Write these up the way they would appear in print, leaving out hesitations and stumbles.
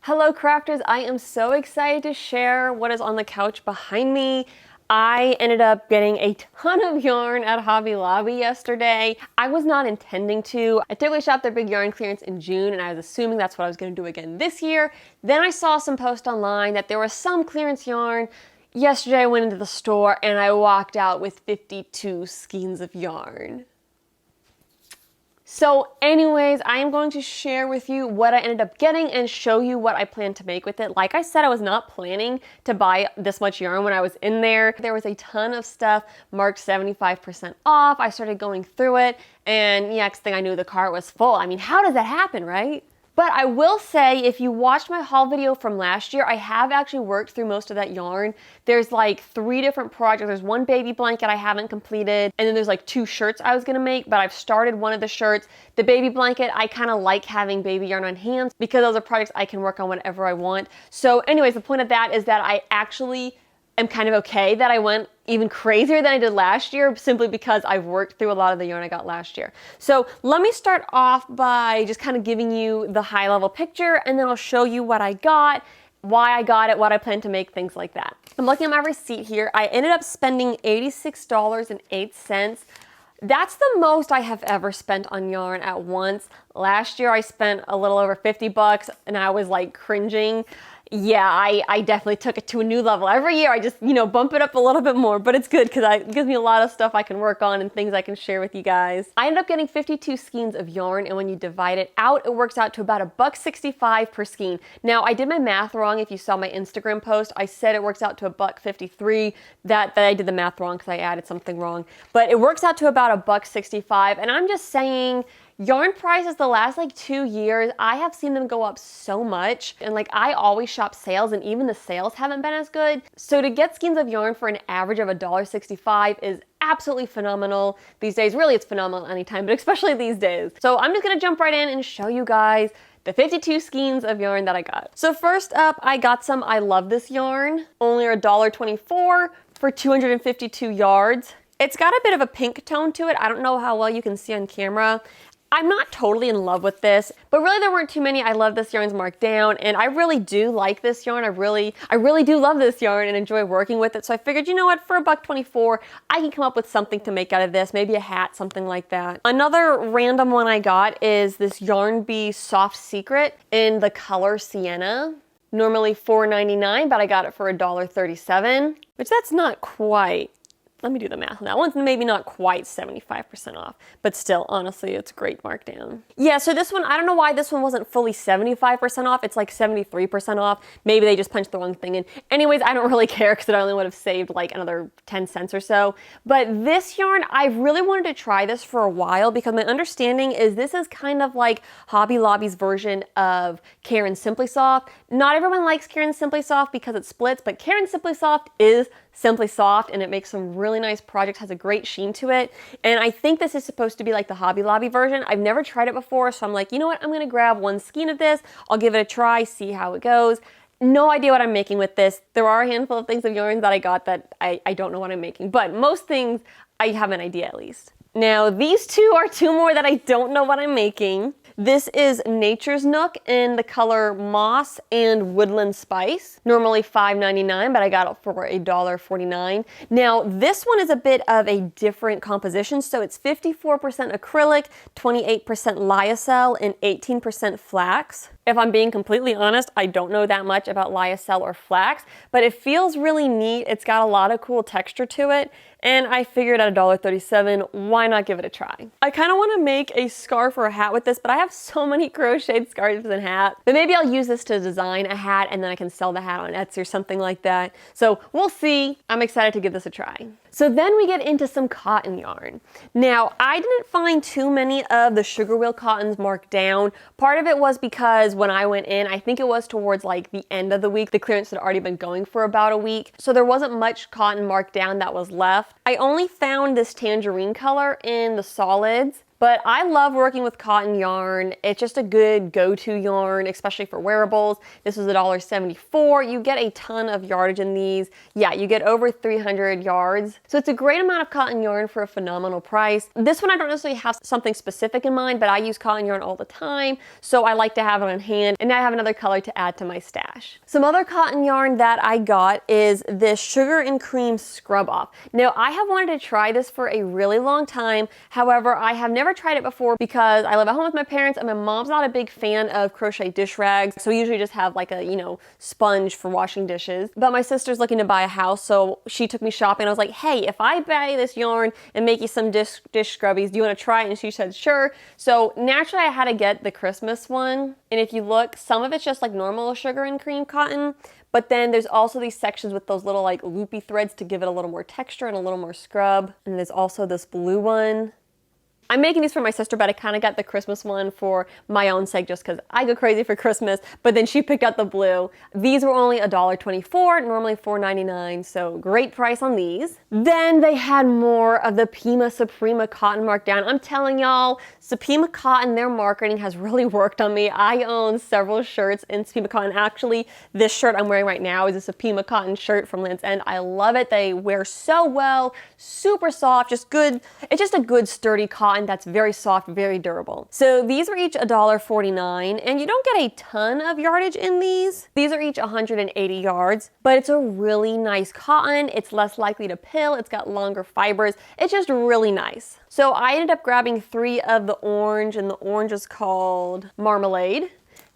Hello crafters, I am so excited to share what is on the couch behind me. I ended up getting a ton of yarn at Hobby Lobby yesterday. I was not intending to. I typically shop their big yarn clearance in June and I was assuming that's what I was going to do again this year. Then I saw some post online that there was some clearance yarn. Yesterday I went into the store and I walked out with 52 skeins of yarn. So anyways, I am going to share with you what I ended up getting and show you what I plan to make with it. Like I said, I was not planning to buy this much yarn when I was in there. There was a ton of stuff marked 75% off. I started going through it and next thing I knew the cart was full. I mean, how does that happen, right? But I will say, if you watched my haul video from last year, I have actually worked through most of that yarn. There's like 3 different projects. There's one baby blanket I haven't completed, and then there's like 2 shirts I was gonna make, but I've started one of the shirts. The baby blanket, I kind of like having baby yarn on hand because those are projects I can work on whenever I want. So anyways, the point of that is that I actually am kind of okay that I went even crazier than I did last year simply because I've worked through a lot of the yarn I got last year. So let me start off by just kind of giving you the high level picture and then I'll show you what I got, why I got it, what I plan to make, things like that. I'm looking at my receipt here. I ended up spending $86.08. That's the most I have ever spent on yarn at once. Last year I spent a little over 50 bucks and I was like cringing. Yeah, I definitely took it to a new level. Every year I just, bump it up a little bit more, but it's good because it gives me a lot of stuff I can work on and things I can share with you guys. I ended up getting 52 skeins of yarn, and when you divide it out, it works out to about $1.65 per skein. Now, I did my math wrong. If you saw my Instagram post, I said it works out to $1.53. That I did the math wrong because I added something wrong. But it works out to about $1.65, and I'm just saying, yarn prices the last like 2 years, I have seen them go up so much. And like I always shop sales and even the sales haven't been as good. So to get skeins of yarn for an average of $1.65 is absolutely phenomenal these days. Really, it's phenomenal anytime, but especially these days. So I'm just gonna jump right in and show you guys the 52 skeins of yarn that I got. So first up, I got some I Love This yarn. Only $1.24 for 252 yards. It's got a bit of a pink tone to it. I don't know how well you can see on camera. I'm not totally in love with this, but really there weren't too many I Love This yarns marked down, and I really do like this yarn. I really do love this yarn and enjoy working with it. So I figured, you know what, for $1.24, I can come up with something to make out of this, maybe a hat, something like that. Another random one I got is this Yarn Bee Soft Secret in the color Sienna. Normally $4.99, but I got it for $1.37, which that's not quite. Let me do the math on that. One's maybe not quite 75% off, but still, honestly, it's a great markdown. Yeah, so this one, I don't know why this one wasn't fully 75% off. It's like 73% off. Maybe they just punched the wrong thing in. Anyways, I don't really care because it only would have saved like another 10 cents or so. But this yarn, I really wanted to try this for a while because my understanding is this is kind of like Hobby Lobby's version of Caron Simply Soft. Not everyone likes Caron Simply Soft because it splits, but Caron Simply Soft is Simply Soft and it makes some really nice projects, has a great sheen to it. And I think this is supposed to be like the Hobby Lobby version. I've never tried it before, so I'm like, you know what, I'm gonna grab one skein of this, I'll give it a try, see how it goes. No idea what I'm making with this. There are a handful of things of yarns that I got that I don't know what I'm making, but most things I have an idea at least. Now these two are 2 more that I don't know what I'm making. This is Nature's Nook in the color Moss and Woodland Spice. Normally $5.99, but I got it for $1.49. Now this one is a bit of a different composition. So it's 54% acrylic, 28% lyocell, and 18% flax. If I'm being completely honest, I don't know that much about lyocell or flax, but it feels really neat. It's got a lot of cool texture to it. And I figured at $1.37, why not give it a try? I kind of want to make a scarf or a hat with this, but I have so many crocheted scarves and hats. But maybe I'll use this to design a hat and then I can sell the hat on Etsy or something like that. So we'll see. I'm excited to give this a try. So then we get into some cotton yarn. Now, I didn't find too many of the sugar wheel cottons marked down. Part of it was because when I went in, I think it was towards like the end of the week. The clearance had already been going for about a week. So there wasn't much cotton marked down that was left. I only found this tangerine color in the solids. But I love working with cotton yarn. It's just a good go-to yarn, especially for wearables. This was $1.74. You get a ton of yardage in these. Yeah, you get over 300 yards. So it's a great amount of cotton yarn for a phenomenal price. This one I don't necessarily have something specific in mind, but I use cotton yarn all the time, so I like to have it on hand. And now I have another color to add to my stash. Some other cotton yarn that I got is this Sugar and Cream Scrub Off. Now, I have wanted to try this for a really long time. However, I have never tried it before because I live at home with my parents and my mom's not a big fan of crochet dish rags. So we usually just have like a, sponge for washing dishes. But my sister's looking to buy a house, so she took me shopping. I was like, hey, if I buy this yarn and make you some dish scrubbies, do you want to try it? And she said, sure. So naturally I had to get the Christmas one. And if you look, some of it's just like normal sugar and cream cotton. But then there's also these sections with those little like loopy threads to give it a little more texture and a little more scrub. And there's also this blue one. I'm making these for my sister, but I kind of got the Christmas one for my own sake just because I go crazy for Christmas, but then she picked out the blue. These were only $1.24, normally $4.99, so great price on these. Then they had more of the Pima Suprema cotton markdown. I'm telling y'all, Suprema cotton, their marketing has really worked on me. I own several shirts in Suprema cotton. Actually, this shirt I'm wearing right now is a Suprema cotton shirt from Land's End. I love it. They wear so well, super soft, just good. It's just a good sturdy cotton that's very soft, very durable. So these were each $1.49, and you don't get a ton of yardage in these. These are each 180 yards, but it's a really nice cotton. It's less likely to pill. It's got longer fibers. It's just really nice. So I ended up grabbing 3 of the orange, and the orange is called Marmalade.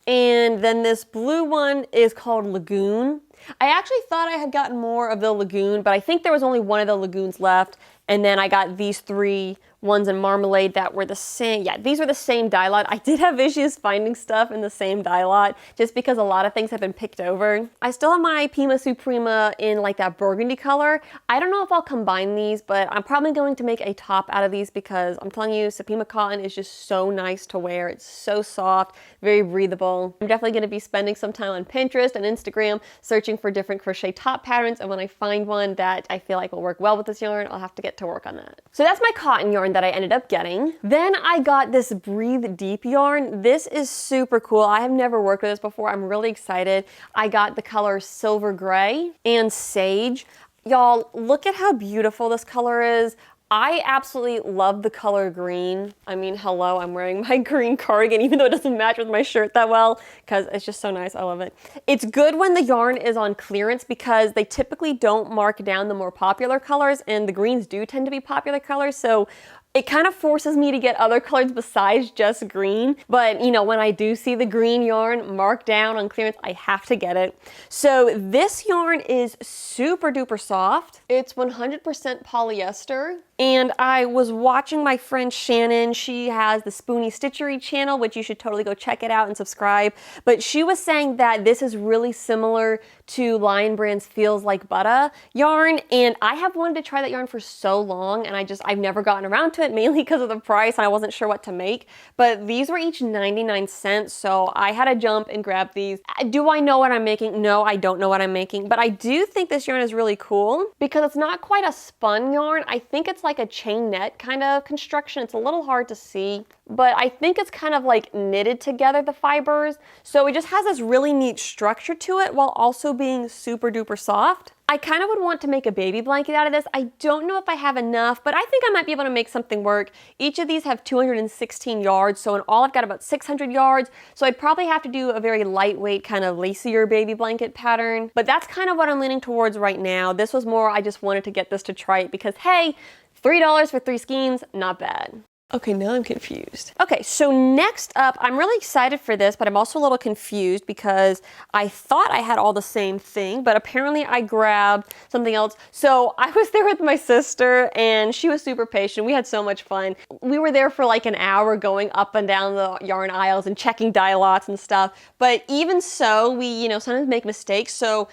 And then this blue one is called Lagoon. I actually thought I had gotten more of the Lagoon, but I think there was only one of the Lagoons left. And then I got these 3 ones in Marmalade that were the same. Yeah, these were the same dye lot. I did have issues finding stuff in the same dye lot just because a lot of things have been picked over. I still have my Pima Suprema in like that burgundy color. I don't know if I'll combine these, but I'm probably going to make a top out of these because I'm telling you, Suprema cotton is just so nice to wear. It's so soft, very breathable. I'm definitely going to be spending some time on Pinterest and Instagram searching for different crochet top patterns, and when I find one that I feel like will work well with this yarn, I'll have to get to work on that. So that's my cotton yarn that I ended up getting. Then I got this Breathe Deep yarn. This is super cool. I have never worked with this before. I'm really excited. I got the color Silver Gray and Sage. Y'all, look at how beautiful this color is. I absolutely love the color green. I mean, hello, I'm wearing my green cardigan even though it doesn't match with my shirt that well because it's just so nice. I love it. It's good when the yarn is on clearance because they typically don't mark down the more popular colors, and the greens do tend to be popular colors. So it kind of forces me to get other colors besides just green. But when I do see the green yarn marked down on clearance, I have to get it. So this yarn is super duper soft. It's 100% polyester. And I was watching my friend Shannon. She has the Spoony Stitchery channel, which you should totally go check it out and subscribe. But she was saying that this is really similar to Lion Brand's Feels Like Butter yarn. And I have wanted to try that yarn for so long, and I've never gotten around to it, mainly because of the price, and I wasn't sure what to make. But these were each 99 cents, so I had to jump and grab these. Do I know what I'm making? No, I don't know what I'm making. But I do think this yarn is really cool because it's not quite a spun yarn. I think it's like a chain net kind of construction. It's a little hard to see, but I think it's kind of like knitted together, the fibers. So it just has this really neat structure to it while also being super duper soft. I kind of would want to make a baby blanket out of this. I don't know if I have enough, but I think I might be able to make something work. Each of these have 216 yards, so in all I've got about 600 yards. So I'd probably have to do a very lightweight kind of lacier baby blanket pattern, but that's kind of what I'm leaning towards right now. This was more, I just wanted to get this to try it because hey, $3 for 3 skeins, not bad. Okay, now I'm confused. Okay, so next up, I'm really excited for this, but I'm also a little confused because I thought I had all the same thing, but apparently I grabbed something else. So I was there with my sister and she was super patient. We had so much fun. We were there for like an hour going up and down the yarn aisles and checking dye lots and stuff. But even so, we, sometimes make mistakes. So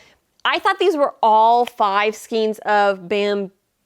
I thought these were all 5 skeins of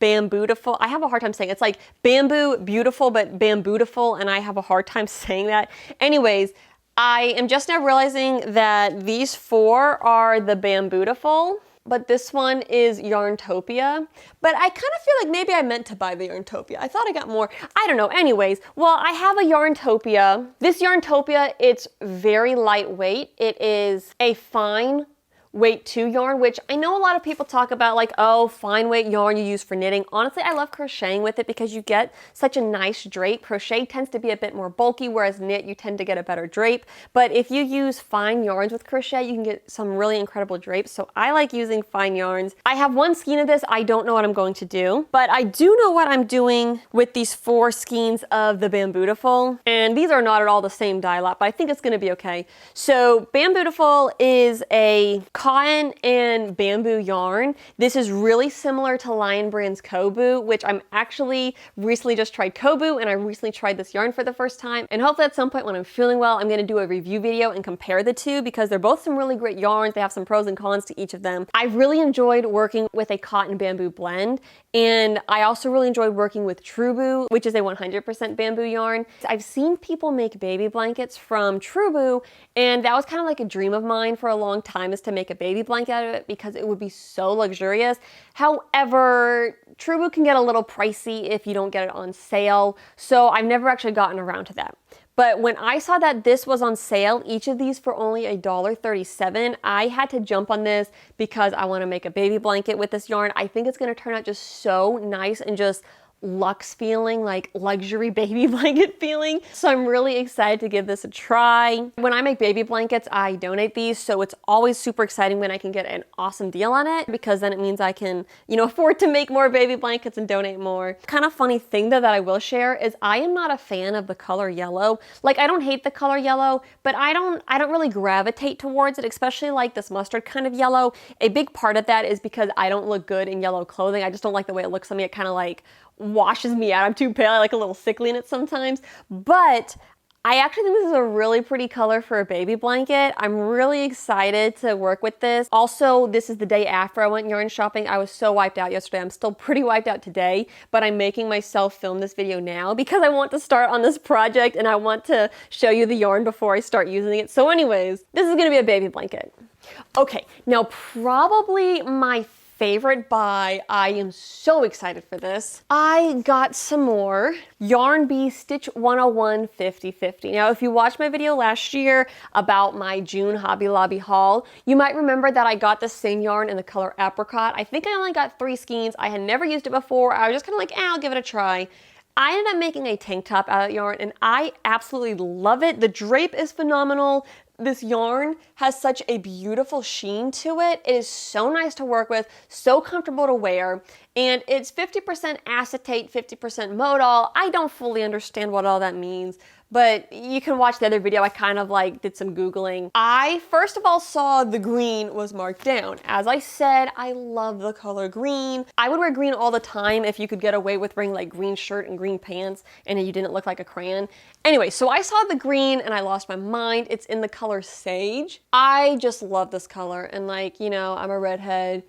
Bambootiful. I have a hard time saying it. It's like Bamboo Beautiful, but Bambootiful, and I have a hard time saying that. Anyways, I am just now realizing that these 4 are the Bambootiful. but this one is Yarntopia. But I kind of feel like maybe I meant to buy the Yarntopia. I thought I got more. I don't know. Anyways, well, I have a Yarntopia. This Yarntopia, it's very lightweight. It is a fine weight 2 yarn, which I know a lot of people talk about like, oh, fine weight yarn you use for knitting. Honestly, I love crocheting with it because you get such a nice drape. Crochet tends to be a bit more bulky, whereas knit, you tend to get a better drape. But if you use fine yarns with crochet, you can get some really incredible drapes. So I like using fine yarns. I have 1 skein of this. I don't know what I'm going to do, but I do know what I'm doing with these 4 skeins of the Bambootiful. And these are not at all the same dye lot, but I think it's going to be okay. So Bambootiful is a cotton and bamboo yarn. This is really similar to Lion Brand's Kobu, which I'm actually recently just tried Kobu, and I recently tried this yarn for the first time. And hopefully at some point when I'm feeling well, I'm going to do a review video and compare the two because they're both some really great yarns. They have some pros and cons to each of them. I've really enjoyed working with a cotton bamboo blend, and I also really enjoyed working with Trubu, which is a 100% bamboo yarn. I've seen people make baby blankets from Trubu, and that was kind of like a dream of mine for a long time, is to make a baby blanket out of it because it would be so luxurious. However, Trubu can get a little pricey if you don't get it on sale, so I've never actually gotten around to that. But when I saw that this was on sale, each of these for only $1.37, I had to jump on this because I want to make a baby blanket with this yarn. I think it's going to turn out just so nice and just luxe feeling, like luxury baby blanket feeling. So I'm really excited to give this a try. When I make baby blankets, I donate these, so it's always super exciting when I can get an awesome deal on it, because then it means I can, you know, afford to make more baby blankets and donate more. Kind of funny thing though that I will share is I am not a fan of the color yellow. Like, I don't hate the color yellow, but I don't really gravitate towards it, especially like this mustard kind of yellow. A big part of that is because I don't look good in yellow clothing. I just don't like the way it looks on me. It kind of like washes me out. I'm too pale. I like a little sickly in it sometimes. But I actually think this is a really pretty color for a baby blanket. I'm really excited to work with this. Also, this is the day after I went yarn shopping. I was so wiped out yesterday. I'm still pretty wiped out today, but I'm making myself film this video now because I want to start on this project and I want to show you the yarn before I start using it. So anyways, this is gonna be a baby blanket. Okay, now probably my favorite buy. I am so excited for this. I got some more Yarn Bee Stitch 101 50/50. Now, if you watched my video last year about my June Hobby Lobby haul, you might remember that I got the same yarn in the color apricot. I think I only got 3 skeins. I had never used it before. I was just kind of like, I'll give it a try. I ended up making a tank top out of that yarn and I absolutely love it. The drape is phenomenal. This yarn has such a beautiful sheen to it. It is so nice to work with, so comfortable to wear, and it's 50% acetate, 50% modal. I don't fully understand what all that means, but you can watch the other video. I kind of like did some Googling. I first of all saw the green was marked down. As I said, I love the color green. I would wear green all the time if you could get away with wearing like green shirt and green pants and you didn't look like a crayon. Anyway, so I saw the green and I lost my mind. It's in the color Sage. I just love this color, and like, you know, I'm a redhead.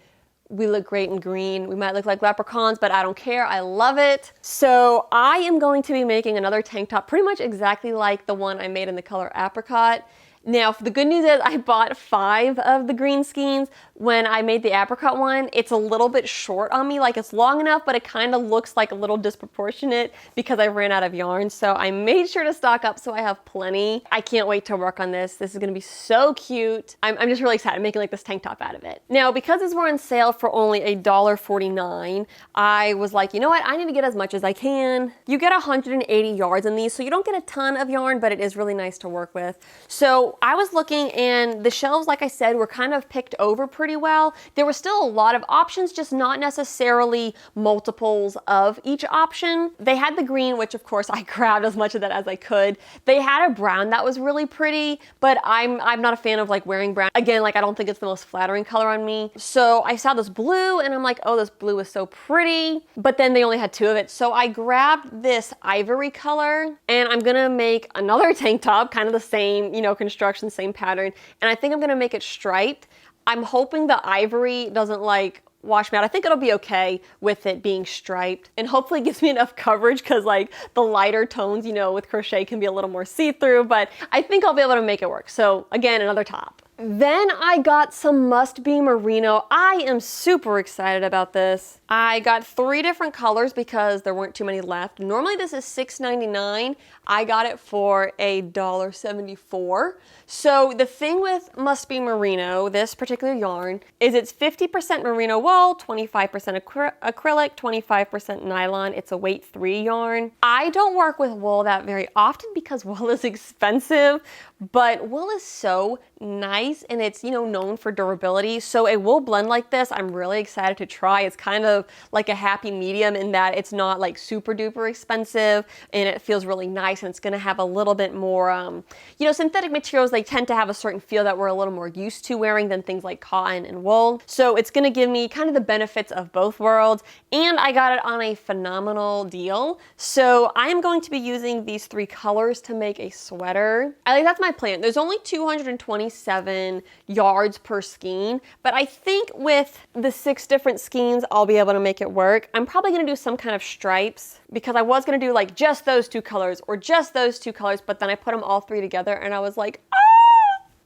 We look great in green. We might look like leprechauns, but I don't care. I love it. So I am going to be making another tank top pretty much exactly like the one I made in the color apricot. Now, the good news is I bought 5 of the green skeins. When I made the apricot one, it's a little bit short on me. Like, it's long enough, but it kind of looks like a little disproportionate because I ran out of yarn. So I made sure to stock up so I have plenty. I can't wait to work on this. This is gonna be so cute. I'm just really excited. I'm making like this tank top out of it. Now, because these were on sale for only $1.49, I was like, you know what? I need to get as much as I can. You get 180 yards in these, so you don't get a ton of yarn, but it is really nice to work with. So I was looking, and the shelves, like I said, were kind of picked over pretty well. There were still a lot of options, just not necessarily multiples of each option. They had the green, which of course I grabbed as much of that as I could. They had a brown that was really pretty, but I'm not a fan of like wearing brown. Again, like I don't think it's the most flattering color on me. So I saw this blue and I'm like, oh, this blue is so pretty. But then they only had 2 of it. So I grabbed this ivory color, and I'm gonna make another tank top, kind of the same, you know, construction, same pattern, and I think I'm gonna make it striped. I'm hoping the ivory doesn't like wash me out. I think it'll be okay with it being striped, and hopefully it gives me enough coverage because like the lighter tones, you know, with crochet can be a little more see-through, but I think I'll be able to make it work. So again, another top. Then I got some Must Be Merino. I am super excited about this. I got 3 different colors because there weren't too many left. Normally this is $6.99. I got it for $1.74. So the thing with Must Be Merino, this particular yarn, is it's 50% merino wool, 25% acrylic, 25% nylon. It's a weight 3 yarn. I don't work with wool that very often because wool is expensive, but wool is so nice and it's, you know, known for durability. So a wool blend like this, I'm really excited to try. It's kind of like a happy medium in that it's not like super duper expensive and it feels really nice, and it's going to have a little bit more, you know, synthetic materials, they tend to have a certain feel that we're a little more used to wearing than things like cotton and wool. So it's going to give me kind of the benefits of both worlds, and I got it on a phenomenal deal. So I am going to be using these 3 colors to make a sweater. I think that's my plan. There's only 227 yards per skein, but I think with the 6 different skeins, I'll be able to make it work. I'm probably going to do some kind of stripes because I was going to do like just those 2 colors or just those 2 colors, but then I put them all 3 together and I was like, ah!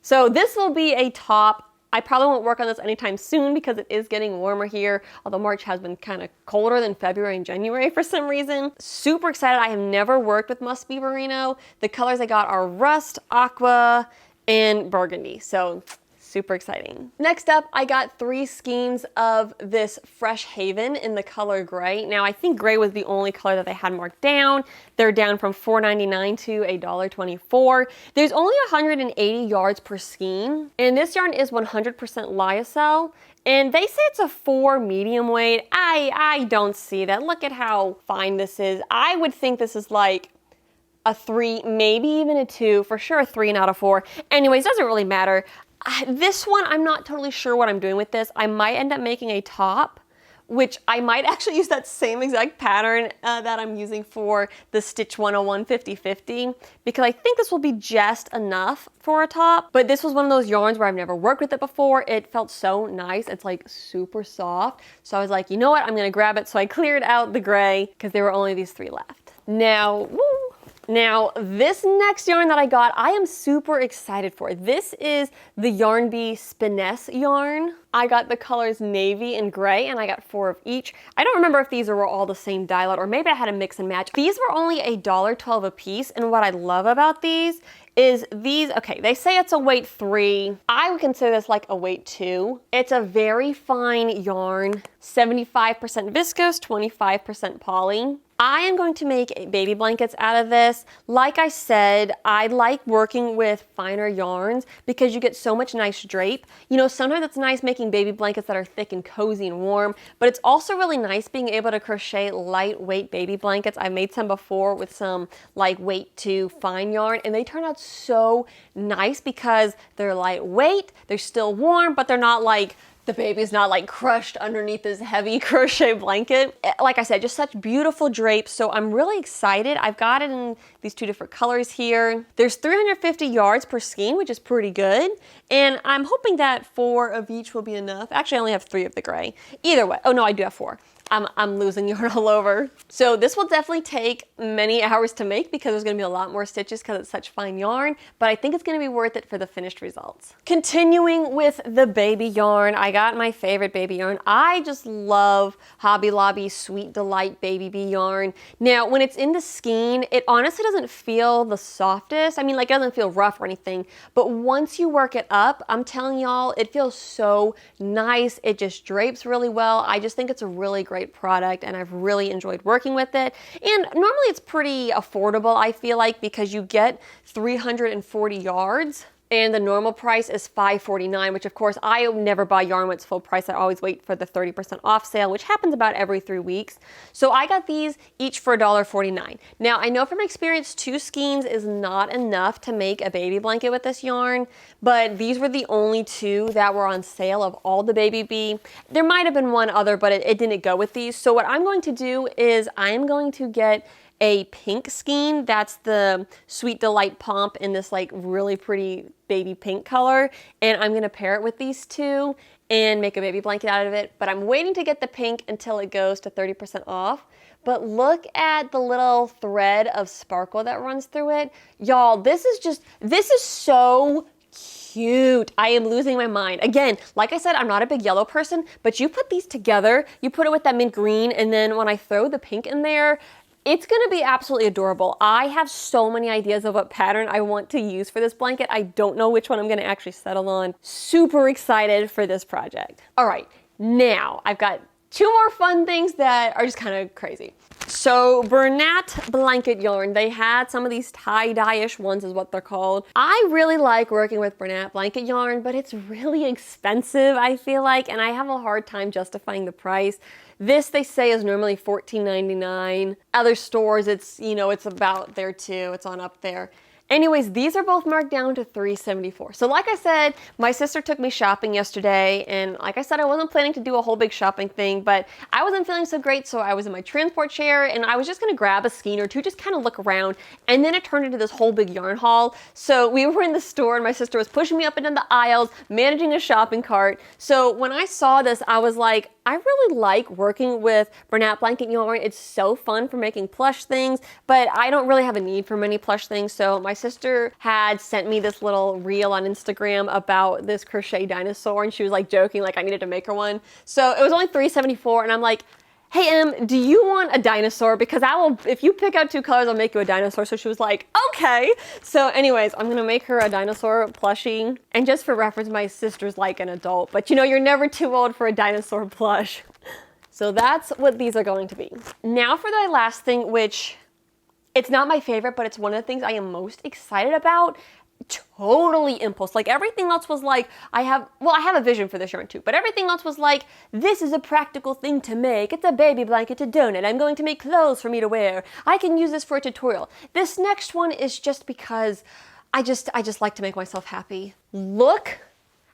So this will be a top. I probably won't work on this anytime soon because it is getting warmer here, although March has been kind of colder than February and January for some reason. Super excited. I have never worked with Must Be Merino. The colors I got are rust, aqua, and burgundy. So super exciting. Next up, I got 3 skeins of this Fresh Haven in the color gray. Now, I think gray was the only color that they had marked down. They're down from $4.99 to $1.24. There's only 180 yards per skein, and this yarn is 100% lyocell. And they say it's a 4 medium weight. I don't see that. Look at how fine this is. I would think this is like a 3, maybe even a 2, for sure a 3 not a 4. Anyways, doesn't really matter. This one, I'm not totally sure what I'm doing with this. I might end up making a top, which I might actually use that same exact pattern that I'm using for the Stitch 101 50/50, because I think this will be just enough for a top. But this was one of those yarns where I've never worked with it before. It felt so nice. It's like super soft. So I was like, you know what? I'm gonna grab it. So I cleared out the gray because there were only these 3 left. Now, woo! Now, this next yarn that I got, I am super excited for. This is the Yarn Bee Spiness yarn. I got the colors navy and gray, and I got 4 of each. I don't remember if these were all the same dye lot, or maybe I had a mix and match. These were only $1.12 a piece, and what I love about these is these, okay, they say it's a weight 3. I would consider this like a weight 2. It's a very fine yarn, 75% viscose, 25% poly. I am going to make baby blankets out of this. Like I said, I like working with finer yarns because you get so much nice drape. You know, sometimes it's nice making baby blankets that are thick and cozy and warm, but it's also really nice being able to crochet lightweight baby blankets. I made some before with some like weight 2 fine yarn, and they turn out so nice because they're lightweight, they're still warm, but they're not like, the baby's not like crushed underneath this heavy crochet blanket. Like I said, just such beautiful drapes. So I'm really excited. I've got it in these 2 different colors here. There's 350 yards per skein, which is pretty good. And I'm hoping that 4 of each will be enough. Actually, I only have 3 of the gray. Either way, oh no, I do have 4. I'm losing yarn all over. So this will definitely take many hours to make because there's gonna be a lot more stitches because it's such fine yarn, but I think it's gonna be worth it for the finished results. Continuing with the baby yarn, I got my favorite baby yarn. I just love Hobby Lobby Sweet Delight Baby Bee yarn. Now, when it's in the skein, it honestly doesn't feel the softest. I mean, like it doesn't feel rough or anything, but once you work it up, I'm telling y'all, it feels so nice. It just drapes really well. I just think it's a really great product, and I've really enjoyed working with it. And normally it's pretty affordable, I feel like, because you get 340 yards. And the normal price is $5.49, which of course I never buy yarn when it's full price. I always wait for the 30% off sale, which happens about every 3 weeks. So I got these each for $1.49. Now I know from experience 2 skeins is not enough to make a baby blanket with this yarn, but these were the only 2 that were on sale of all the Baby Bee. There might have been one other, but it didn't go with these. So what I'm going to do is I am going to get a pink skein. That's the Sweet Delight Pomp in this like really pretty baby pink color. And I'm gonna pair it with these 2 and make a baby blanket out of it. But I'm waiting to get the pink until it goes to 30% off. But look at the little thread of sparkle that runs through it. Y'all, this is so cute. cute. I am losing my mind. Again, like I said, I'm not a big yellow person, but you put these together, you put it with that mint green, and then when I throw the pink in there, it's gonna be absolutely adorable. I have so many ideas of what pattern I want to use for this blanket. I don't know which one I'm gonna actually settle on. Super excited for this project. All right, now I've got 2 more fun things that are just kind of crazy. So Bernat blanket yarn, they had some of these tie-dye-ish ones is what they're called. I really like working with Bernat blanket yarn, but it's really expensive, I feel like, and I have a hard time justifying the price. This, they say, is normally $14.99. Other stores, it's, you know, it's about there too. It's on up there. Anyways, these are both marked down to $3.74. So like I said, my sister took me shopping yesterday, and like I said, I wasn't planning to do a whole big shopping thing, but I wasn't feeling so great, so I was in my transport chair, and I was just gonna grab a skein or two, just kind of look around, and then it turned into this whole big yarn haul. So we were in the store, and my sister was pushing me up and down the aisles, managing a shopping cart. So when I saw this, I was like, I really like working with Bernat blanket yarn. It's so fun for making plush things, but I don't really have a need for many plush things. So my sister had sent me this little reel on Instagram about this crochet dinosaur, and she was like joking, like I needed to make her one. So it was only $3.74, and I'm like, hey Em, do you want a dinosaur? Because I will, if you pick out 2 colors, I'll make you a dinosaur. So she was like, okay. So anyways, I'm gonna make her a dinosaur plushie. And just for reference, my sister's like an adult, but you know, you're never too old for a dinosaur plush. So that's what these are going to be. Now for the last thing, which it's not my favorite, but it's one of the things I am most excited about. Totally impulse. Like everything else was like, I have a vision for this yarn too, but everything else was like, this is a practical thing to make. It's a baby blanket to donate. I'm going to make clothes for me to wear. I can use this for a tutorial. This next one is just because I just like to make myself happy. Look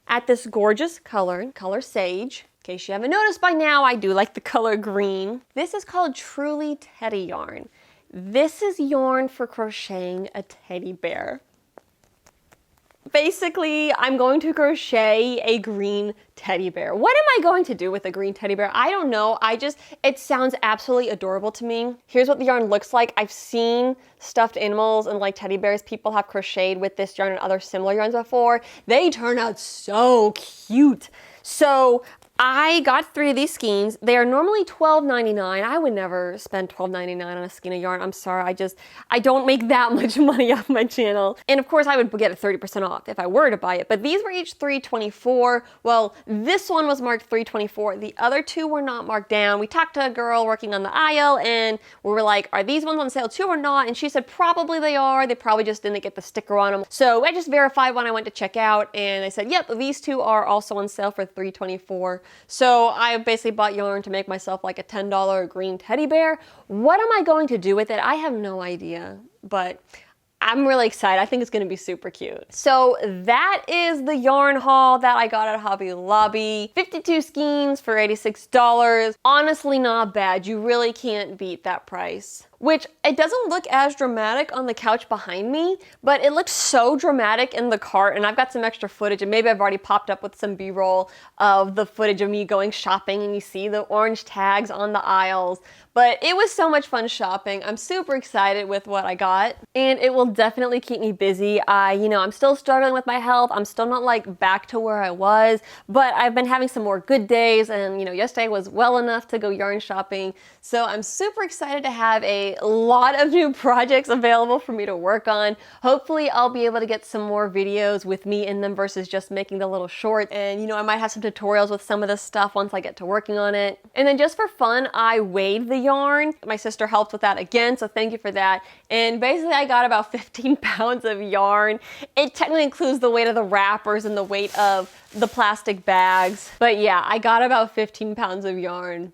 at this gorgeous color Sage. In case you haven't noticed by now, I do like the color green. This is called Truly Teddy yarn. This is yarn for crocheting a teddy bear. Basically, I'm going to crochet a green teddy bear. What am I going to do with a green teddy bear? I don't know. It sounds absolutely adorable to me. Here's what the yarn looks like. I've seen stuffed animals and like teddy bears people have crocheted with this yarn and other similar yarns before. They turn out so cute. So I got 3 of these skeins. They are normally $12.99. I would never spend $12.99 on a skein of yarn. I'm sorry, I don't make that much money off my channel. And of course I would get a 30% off if I were to buy it, but these were each $3.24. Well, this one was marked $3.24. The other 2 were not marked down. We talked to a girl working on the aisle and we were like, are these ones on sale too or not? And she said, probably they are. They probably just didn't get the sticker on them. So I just verified when I went to check out and I said, yep, these 2 are also on sale for $3.24. So I basically bought yarn to make myself like a $10 green teddy bear. What am I going to do with it? I have no idea, but I'm really excited. I think it's gonna be super cute. So that is the yarn haul that I got at Hobby Lobby. 52 skeins for $86. Honestly, not bad. You really can't beat that price. Which, it doesn't look as dramatic on the couch behind me, but it looks so dramatic in the cart, and I've got some extra footage, and maybe I've already popped up with some B-roll of the footage of me going shopping, and you see the orange tags on the aisles. But it was so much fun shopping. I'm super excited with what I got, and it will definitely keep me busy. I'm still struggling with my health. I'm still not like back to where I was, but I've been having some more good days, and yesterday was well enough to go yarn shopping. So I'm super excited to have a lot of new projects available for me to work on. Hopefully I'll be able to get some more videos with me in them versus just making the little short. And I might have some tutorials with some of this stuff once I get to working on it. And then just for fun, I weighed the yarn. My sister helped with that again, so thank you for that. And basically I got about 15 pounds of yarn. It technically includes the weight of the wrappers and the weight of the plastic bags. But yeah, I got about 15 pounds of yarn.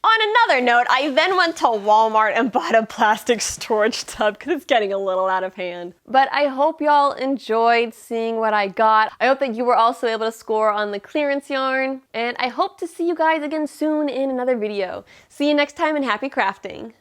On another note, I then went to Walmart and bought a plastic storage tub because it's getting a little out of hand. But I hope y'all enjoyed seeing what I got. I hope that you were also able to score on the clearance yarn. And I hope to see you guys again soon in another video. See you next time and happy crafting.